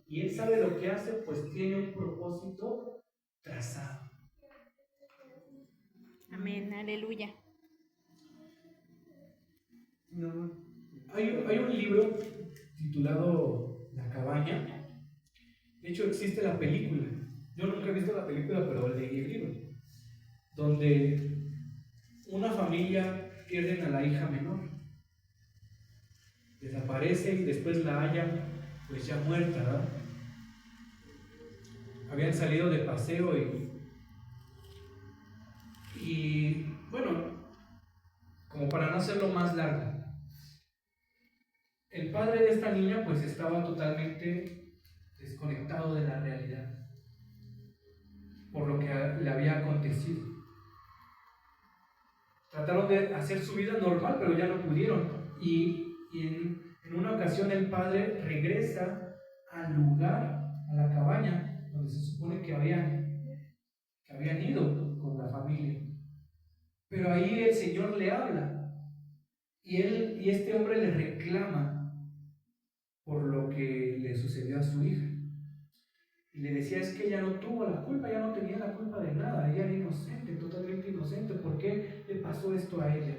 Speaker 1: y Él sabe lo que hace, pues tiene un propósito trazado.
Speaker 2: Amén, aleluya.
Speaker 1: Hay un libro titulado La Cabaña. De hecho, existe la película. Yo nunca he visto la película, pero leí el libro, donde una familia pierden a la hija menor, desaparece y después la hallan pues ya muerta, ¿verdad? Habían salido de paseo y bueno, como para no hacerlo más largo, el padre de esta niña pues estaba totalmente desconectado de la realidad por lo que le había acontecido. Trataron de hacer su vida normal, pero ya no pudieron. Y en una ocasión el padre regresa al lugar, a la cabaña, donde se supone que habían ido con la familia. Pero ahí el Señor le habla y este hombre le reclama por lo que le sucedió a su hija. Y le decía, es que ella no tuvo la culpa, ella no tenía la culpa de nada, ella era inocente, totalmente inocente, ¿por qué le pasó esto a ella?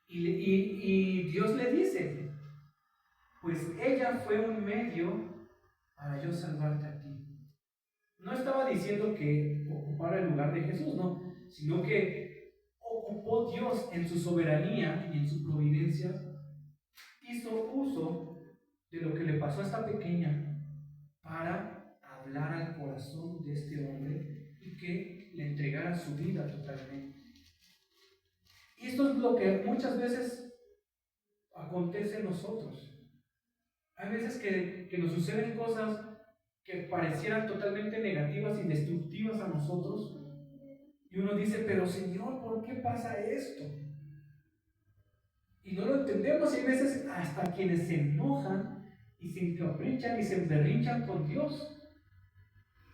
Speaker 1: Y Dios le dice, pues ella fue un medio para yo salvarte a ti. No estaba diciendo que ocupara el lugar de Jesús, no, sino que ocupó Dios en su soberanía y en su providencia, hizo uso de lo que le pasó a esta pequeña para hablar al corazón de este hombre y que le entregara su vida totalmente. Y esto es lo que muchas veces acontece en nosotros. Hay veces que nos suceden cosas que parecieran totalmente negativas y destructivas a nosotros, y uno dice, pero Señor, ¿por qué pasa esto? Y no lo entendemos, y hay veces hasta quienes se enojan y se encaprichan y se emberrinchan con Dios,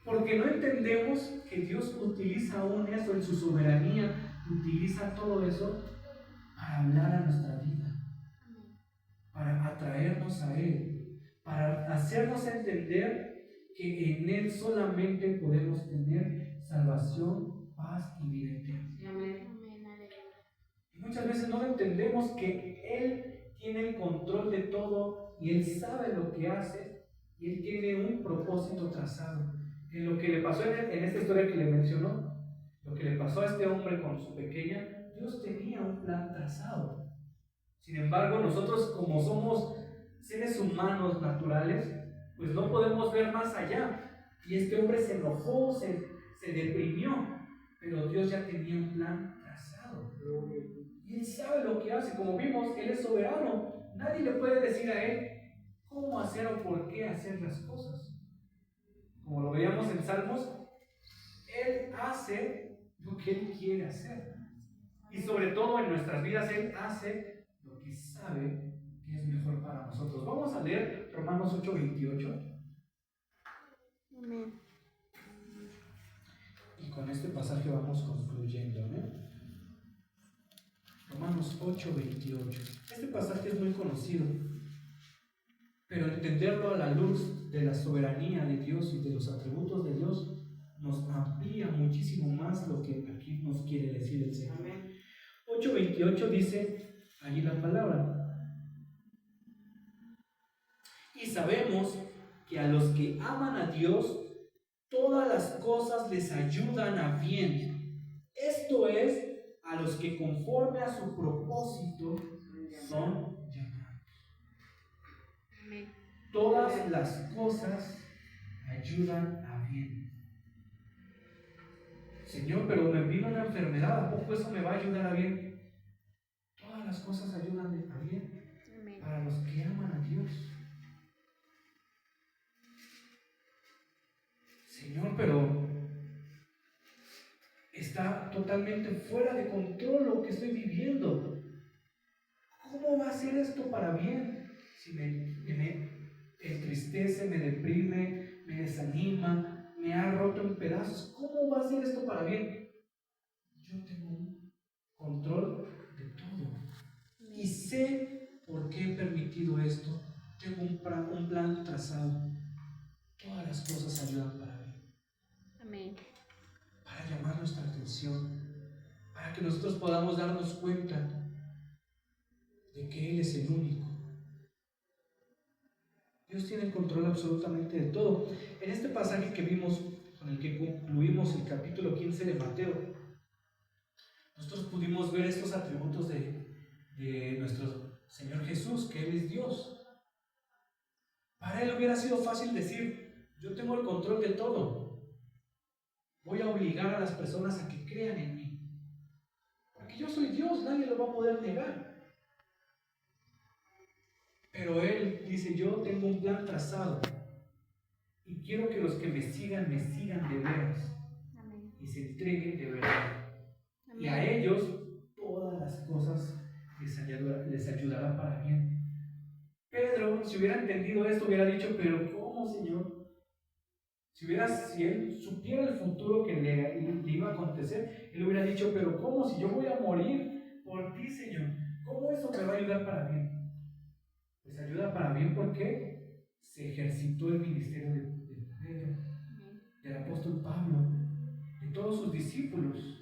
Speaker 1: porque no entendemos que Dios utiliza aún eso en su soberanía, utiliza todo eso para hablar a nuestra vida, para atraernos a Él, para hacernos entender que en Él solamente podemos tener salvación, paz y vida eterna. Y muchas veces no entendemos que Él tiene el control de todo y Él sabe lo que hace y Él tiene un propósito trazado. En lo que le pasó en esta historia que le mencionó, lo que le pasó a este hombre con su pequeña, Dios tenía un plan trazado. Sin embargo, nosotros, como somos seres humanos naturales, pues no podemos ver más allá. Y este hombre se enojó, se deprimió, pero Dios ya tenía un plan trazado. Y Él sabe lo que hace. Como vimos, Él es soberano. Nadie le puede decir a Él cómo hacer o por qué hacer las cosas. Como lo veíamos en Salmos, Él hace lo que Él quiere hacer. Y sobre todo en nuestras vidas, Él hace lo que sabe que es mejor para nosotros. Vamos a leer Romanos 8:28.
Speaker 2: Amén.
Speaker 1: Y con este pasaje vamos concluyendo, Romanos 8:28. Este pasaje es muy conocido, pero entenderlo a la luz de la soberanía de Dios y de los atributos de Dios nos amplía muchísimo más lo que aquí nos quiere decir el Señor. 8:28 dice allí la palabra: y sabemos que a los que aman a Dios, todas las cosas les ayudan a bien. Esto es, a los que conforme a su propósito son llamados.
Speaker 2: Amén.
Speaker 1: Todas las cosas ayudan a bien. Señor, pero me vino una enfermedad, ¿a poco eso me va a ayudar a bien? Todas las cosas ayudan a bien.
Speaker 2: Amén.
Speaker 1: Para los que aman a Dios. Señor, pero está totalmente fuera de control lo que estoy viviendo. ¿Cómo va a ser esto para bien? Si me entristece, me deprime, me desanima, me ha roto en pedazos, ¿cómo va a ser esto para bien? Yo tengo un control de todo. Y sé por qué he permitido esto. Tengo un plan trazado. Todas las cosas ayudan para bien.
Speaker 2: Amén.
Speaker 1: Para llamar nuestra atención. Para que nosotros podamos darnos cuenta de que Él es el único. Dios tiene el control absolutamente de todo. En este pasaje que vimos, con el que concluimos el capítulo 15 de Mateo, nosotros pudimos ver estos atributos de nuestro Señor Jesús, que Él es Dios. Para Él hubiera sido fácil decir: yo tengo el control de todo, voy a obligar a las personas a que crean en mí, porque yo soy Dios, nadie lo va a poder negar. Pero Él dice: yo tengo un plan trazado y quiero que los que me sigan de veras.
Speaker 2: Amén.
Speaker 1: Y se entreguen de verdad.
Speaker 2: Amén.
Speaker 1: Y a ellos todas las cosas les ayudará para bien. Pedro, si hubiera entendido esto, hubiera dicho: pero ¿cómo, Señor? Si él supiera el futuro que le iba a acontecer, él hubiera dicho: pero ¿cómo? Si yo voy a morir por ti, Señor, ¿cómo eso me va a ayudar para bien? Pues ayuda para bien porque se ejercitó el ministerio de Pedro, del apóstol Pablo, de todos sus discípulos.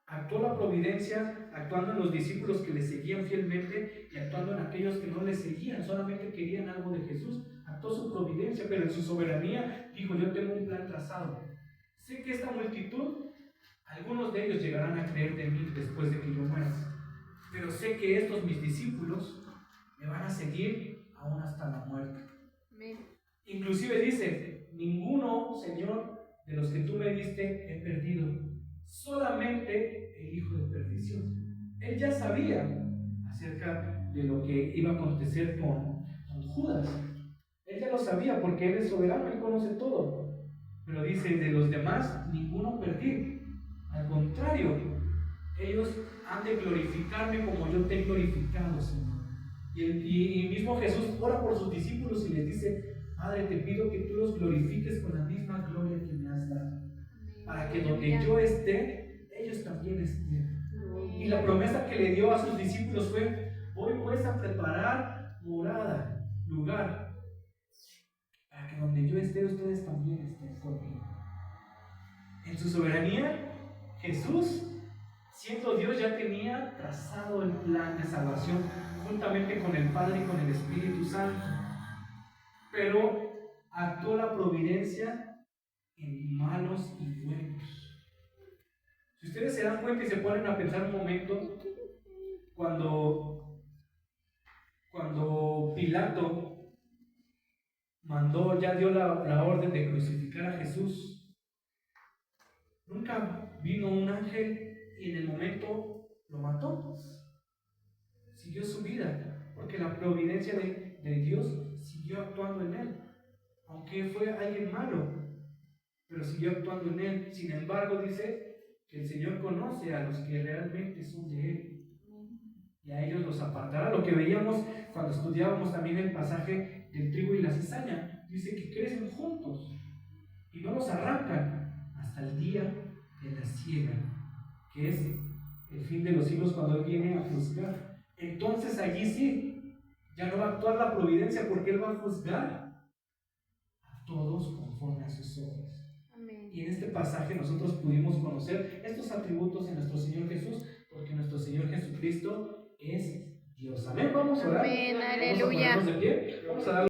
Speaker 1: Actuó la providencia, actuando en los discípulos que le seguían fielmente y actuando en aquellos que no le seguían, solamente querían algo de Jesús. Actuó su providencia, pero en su soberanía dijo: yo tengo un plan trazado. Sé que esta multitud, algunos de ellos llegarán a creer de mí después de que yo muera, pero sé que estos mis discípulos me van a seguir aún hasta la muerte.
Speaker 2: Amén.
Speaker 1: Inclusive dice: ninguno, Señor, de los que tú me diste he perdido, solamente el hijo de perdición. Él ya sabía acerca de lo que iba a acontecer con Judas. Él ya lo sabía porque Él es soberano, Él conoce todo. Pero dice: de los demás ninguno perdí. Al contrario, ellos han de glorificarme como yo te he glorificado, Señor. Y mismo Jesús ora por sus discípulos y les dice: Padre, te pido que tú los glorifiques con la misma gloria que me has dado, para que donde yo esté, ellos también estén. Y la promesa que le dio a sus discípulos fue: voy pues a preparar morada, lugar, para que donde yo esté, ustedes también estén conmigo. En su soberanía, Jesús, siendo Dios, ya tenía trazado el plan de salvación juntamente con el Padre y con el Espíritu Santo, pero actuó la providencia en malos y buenos. Si ustedes se dan cuenta y se ponen a pensar un momento, cuando Pilato ya dio la orden de crucificar a Jesús, nunca vino un ángel y en el momento lo mató. Siguió su vida, porque la providencia de Dios siguió actuando en él, aunque fue alguien malo, pero siguió actuando en él. Sin embargo, dice que el Señor conoce a los que realmente son de Él, y a ellos los apartará. Lo que veíamos cuando estudiábamos también el pasaje del trigo y la cizaña, dice que crecen juntos y no los arrancan hasta el día de la siega, que es el fin de los siglos, cuando Él viene a juzgar. Entonces allí sí, ya no va a actuar la providencia, porque Él va a juzgar a todos conforme a sus obras.
Speaker 2: Amén.
Speaker 1: Y en este pasaje nosotros pudimos conocer estos atributos en nuestro Señor Jesús, porque nuestro Señor Jesucristo es Dios. Amén. Vamos a orar.
Speaker 2: Amén,
Speaker 1: Vamos a
Speaker 2: aleluya.
Speaker 1: ponernos de pie. Vamos a dar